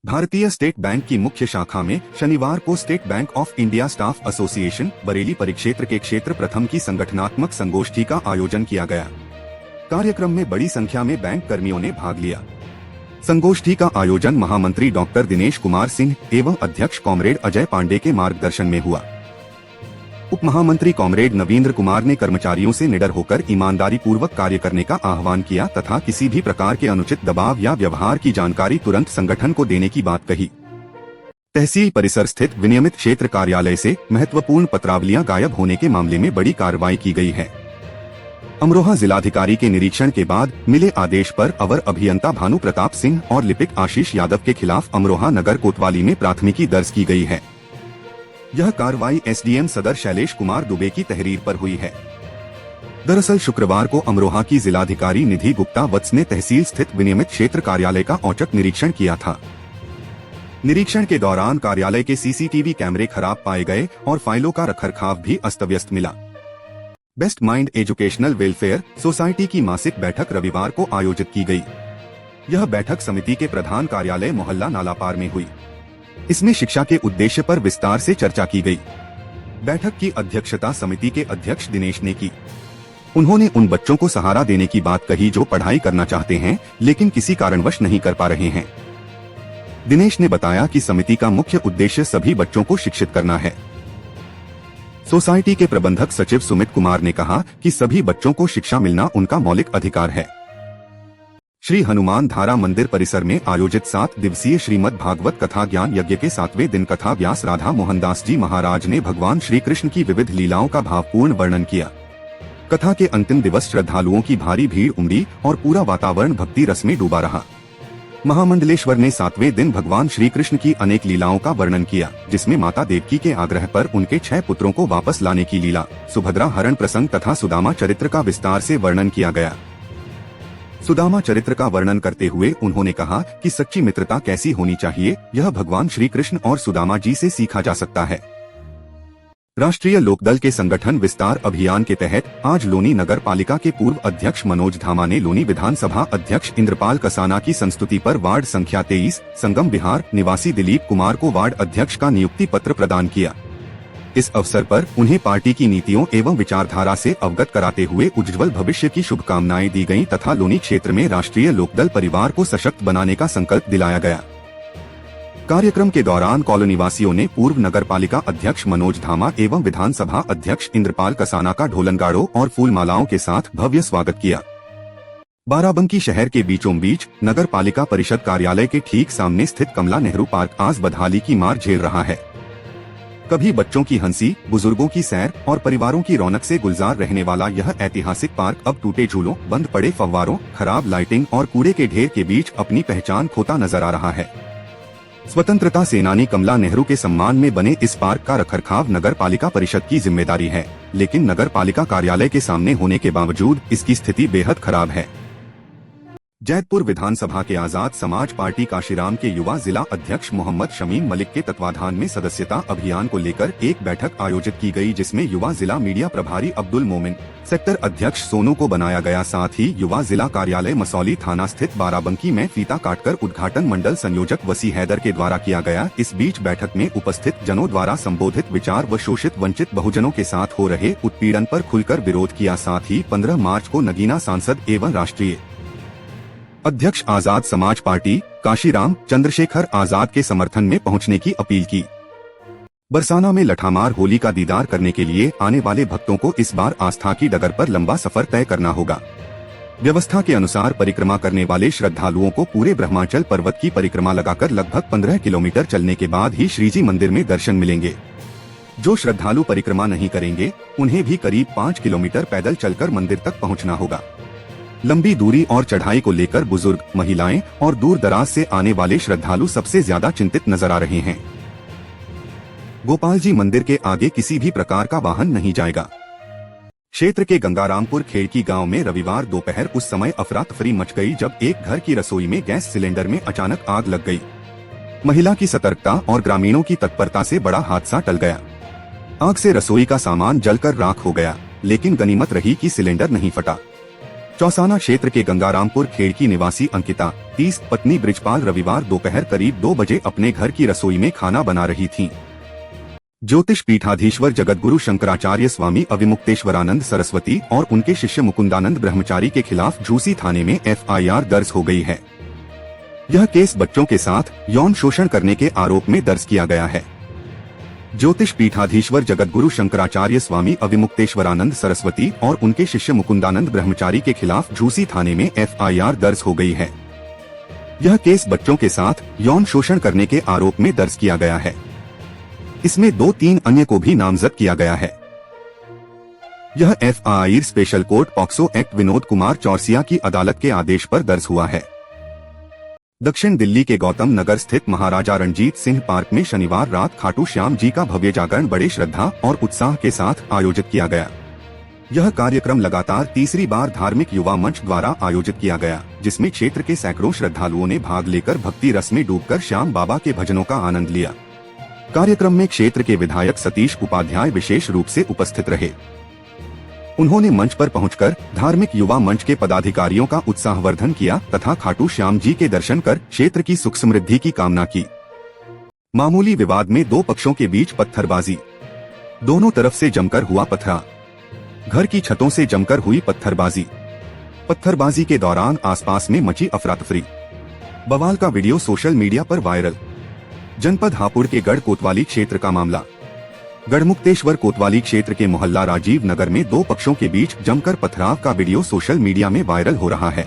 भारतीय state bank की मुख्य शाखा में शनिवार को state bank of India staff association Bareilly परिक्षेत्र के क्षेत्र प्रथम की संगठनात्मक संगोष्ठी का आयोजन किया गया। कार्यक्रम में बड़ी संख्या में बैंक कर्मियों ने भाग लिया। संगोष्ठी का आयोजन महामंत्री डॉक्टर दिनेश कुमार सिंह एवं अध्यक्ष कॉमरेड अजय पांडे के मार्गदर्शन में हुआ। उप महामंत्री कॉमरेड नवींद्र कुमार ने कर्मचारियों से निडर होकर ईमानदारी पूर्वक कार्य करने का आह्वान किया तथा किसी भी प्रकार के अनुचित दबाव या व्यवहार की जानकारी तुरंत संगठन को देने की बात कही। तहसील परिसर स्थित विनियमित क्षेत्र कार्यालय से महत्वपूर्ण पत्रावलियां गायब होने के मामले में बड़ी कार्रवाई की गई है। अमरोहा जिलाधिकारी के निरीक्षण के बाद मिले आदेश पर अवर अभियंता भानु प्रताप सिंह और लिपिक आशीष यादव के खिलाफ अमरोहा नगर कोतवाली में प्राथमिकी दर्ज की गई है। यह कार्रवाई एसडीएम सदर शैलेश कुमार दुबे की तहरीर पर हुई है। दरअसल शुक्रवार को अमरोहा की जिलाधिकारी निधि गुप्ता वत्स ने तहसील स्थित विनियमित क्षेत्र कार्यालय का औचक निरीक्षण किया था। निरीक्षण के दौरान कार्यालय के सीसीटीवी कैमरे खराब पाए गए और फाइलों का रखरखाव भी अस्त व्यस्त मिला। Best mind educational welfare society की मासिक बैठक रविवार को आयोजित की गई। यह बैठक समिति के प्रधान कार्यालय मोहल्ला नालापार में हुई। इसमें शिक्षा के उद्देश्य पर विस्तार से चर्चा की गई। बैठक की अध्यक्षता समिति के अध्यक्ष दिनेश ने की। उन्होंने उन बच्चों को सहारा देने की बात कही जो पढ़ाई करना चाहते हैं लेकिन किसी कारणवश नहीं कर पा रहे हैं। दिनेश ने बताया कि समिति का मुख्य उद्देश्य सभी बच्चों को शिक्षित करना है। सोसाइटी के प्रबंधक सचिव सुमित कुमार ने कहा कि सभी बच्चों को शिक्षा मिलना उनका मौलिक अधिकार है। श्री हनुमान धारा मंदिर परिसर में आयोजित 7 दिवसीय श्रीमद् भागवत कथा ज्ञान यज्ञ के 7वें दिन कथा व्यास राधा मोहनदास जी महाराज ने भगवान श्री कृष्ण की विविध लीलाओं का भावपूर्ण वर्णन किया। कथा के अंतिम दिवस श्रद्धालुओं की भारी भीड़ उमड़ी और पूरा वातावरण भक्ति रस में डूबा रहा। महामंडलेश्वर ने 7वें दिन भगवान श्री कृष्ण की अनेक लीलाओं का वर्णन किया, जिसमें माता देवकी के आग्रह पर उनके 6 पुत्रों को वापस लाने की लीला, सुभद्रा हरण प्रसंग तथा सुदामा चरित्र का विस्तार से वर्णन किया गया। सुदामा चरित्र का वर्णन करते हुए उन्होंने कहा कि सच्ची मित्रता कैसी होनी चाहिए, यह भगवान श्री कृष्ण और सुदामा जी से सीखा जा सकता है। राष्ट्रीय लोकदल के संगठन विस्तार अभियान के तहत आज लोनी नगर पालिका के पूर्व अध्यक्ष मनोज धामा ने लोनी विधानसभा अध्यक्ष इंद्रपाल कसाना की संस्तुति पर वार्ड संख्या 23 संगम विहार निवासी दिलीप कुमार को वार्ड अध्यक्ष का नियुक्ति पत्र प्रदान किया। इस अवसर पर उन्हें पार्टी की नीतियों एवं विचारधारा से अवगत कराते हुए उज्जवल भविष्य की शुभकामनाएं दी गईं तथा लोनी क्षेत्र में राष्ट्रीय लोकदल परिवार को सशक्त बनाने का संकल्प दिलाया गया। कार्यक्रम के दौरान कॉलोनी वासियों ने पूर्व नगर पालिका अध्यक्ष मनोज धामा एवं विधानसभा अध्यक्ष इंद्रपाल कसाना का ढोलनगाड़ों और फूल मालाओं के साथ भव्य स्वागत किया। बाराबंकी शहर के बीचों बीच नगर पालिका परिषद कार्यालय के ठीक सामने स्थित कमला नेहरू पार्क आज बदहाली की मार झेल रहा है। कभी बच्चों की हंसी, बुजुर्गों की सैर और परिवारों की रौनक से गुलजार रहने वाला यह ऐतिहासिक पार्क अब टूटे झूलों, बंद पड़े फव्वारों, खराब लाइटिंग और कूड़े के ढेर के बीच अपनी पहचान खोता नजर आ रहा है। स्वतंत्रता सेनानी कमला नेहरू के सम्मान में बने इस पार्क का रखरखाव नगर पालिका परिषद की जिम्मेदारी है, लेकिन नगर पालिका कार्यालय के सामने होने के बावजूद इसकी स्थिति बेहद खराब है। जैतपुर विधानसभा के आजाद समाज पार्टी काशीराम के युवा जिला अध्यक्ष मोहम्मद शमीम मलिक के तत्वाधान में सदस्यता अभियान को लेकर एक बैठक आयोजित की गई, जिसमें युवा जिला मीडिया प्रभारी अब्दुल मोमिन, सेक्टर अध्यक्ष सोनू को बनाया गया। साथ ही युवा जिला कार्यालय मसौली थाना स्थित बाराबंकी में फीता काटकर उद्घाटन मंडल संयोजक वसी हैदर के द्वारा किया गया। इस बीच बैठक में उपस्थित जनों द्वारा संबोधित विचार व शोषित वंचित बहुजनों के साथ हो रहे उत्पीड़न पर खुलकर विरोध किया। साथ ही 15 मार्च को नगीना सांसद एवं राष्ट्रीय अध्यक्ष आजाद समाज पार्टी काशीराम चंद्रशेखर आजाद के समर्थन में पहुंचने की अपील की। बरसाना में लठामार होली का दीदार करने के लिए आने वाले भक्तों को इस बार आस्था की डगर पर लंबा सफर तय करना होगा। व्यवस्था के अनुसार परिक्रमा करने वाले श्रद्धालुओं को पूरे ब्रह्माचल पर्वत की परिक्रमा लगाकर लगभग 15 किलोमीटर चलने के बाद ही श्रीजी मंदिर में दर्शन मिलेंगे। जो श्रद्धालु परिक्रमा नहीं करेंगे उन्हें भी करीब 5 किलोमीटर पैदल चलकर मंदिर तक पहुँचना होगा। लंबी दूरी और चढ़ाई को लेकर बुजुर्ग, महिलाएं और दूर दराज से आने वाले श्रद्धालु सबसे ज्यादा चिंतित नजर आ रहे हैं। गोपाल जी मंदिर के आगे किसी भी प्रकार का वाहन नहीं जाएगा। क्षेत्र के गंगारामपुर खेड़की गांव में रविवार दोपहर उस समय अफरा तफरी मच गई जब एक घर की रसोई में गैस सिलेंडर में अचानक आग लग गई। महिला की सतर्कता और ग्रामीणों की तत्परता से बड़ा हादसा टल गया। आग से रसोई का सामान जलकर राख हो गया, लेकिन गनीमत रही कि सिलेंडर नहीं फटा। चौसाना क्षेत्र के गंगारामपुर खेड़की निवासी अंकिता 30 पत्नी ब्रिजपाल रविवार दोपहर करीब 2 बजे अपने घर की रसोई में खाना बना रही थीं। ज्योतिष पीठाधीश्वर जगतगुरु शंकराचार्य स्वामी अविमुक्तेश्वरानंद सरस्वती और उनके शिष्य मुकुंदानंद ब्रह्मचारी के खिलाफ झूसी थाने में FIR दर्ज हो गई है। यह केस बच्चों के साथ यौन शोषण करने के आरोप में दर्ज किया गया है। ज्योतिष पीठाधीश्वर जगतगुरु शंकराचार्य स्वामी अविमुक्तेश्वरानंद सरस्वती और उनके शिष्य मुकुंदानंद ब्रह्मचारी के खिलाफ झूसी थाने में FIR दर्ज हो गई है। यह केस बच्चों के साथ यौन शोषण करने के आरोप में दर्ज किया गया है। इसमें 2-3 अन्य को भी नामजद किया गया है। यह FIR special court POCSO act Vinod Kumar Chaurasia की अदालत के आदेश पर दर्ज हुआ है। दक्षिण दिल्ली के गौतम नगर स्थित महाराजा रणजीत सिंह पार्क में शनिवार रात खाटू श्याम जी का भव्य जागरण बड़े श्रद्धा और उत्साह के साथ आयोजित किया गया। यह कार्यक्रम लगातार तीसरी बार धार्मिक युवा मंच द्वारा आयोजित किया गया, जिसमें क्षेत्र के सैकड़ों श्रद्धालुओं ने भाग लेकर भक्ति रस में डूबकर श्याम बाबा के भजनों का आनंद लिया। कार्यक्रम में क्षेत्र के विधायक सतीश उपाध्याय विशेष रूप से उपस्थित रहे। उन्होंने मंच पर पहुंचकर धार्मिक युवा मंच के पदाधिकारियों का उत्साहवर्धन किया तथा खाटू श्याम जी के दर्शन कर क्षेत्र की सुख समृद्धि की कामना की। मामूली विवाद में 2 पक्षों के बीच पत्थरबाजी, दोनों तरफ से जमकर हुआ पथराव। घर की छतों से जमकर हुई पत्थरबाजी के दौरान आसपास में मची अफरा तफरी। बवाल का वीडियो सोशल मीडिया पर वायरल। जनपद हापुड़ के गढ़ कोतवाली क्षेत्र का मामला। गढ़मुक्तेश्वर कोतवाली क्षेत्र के मोहल्ला राजीव नगर में 2 पक्षों के बीच जमकर पथराव का वीडियो सोशल मीडिया में वायरल हो रहा है।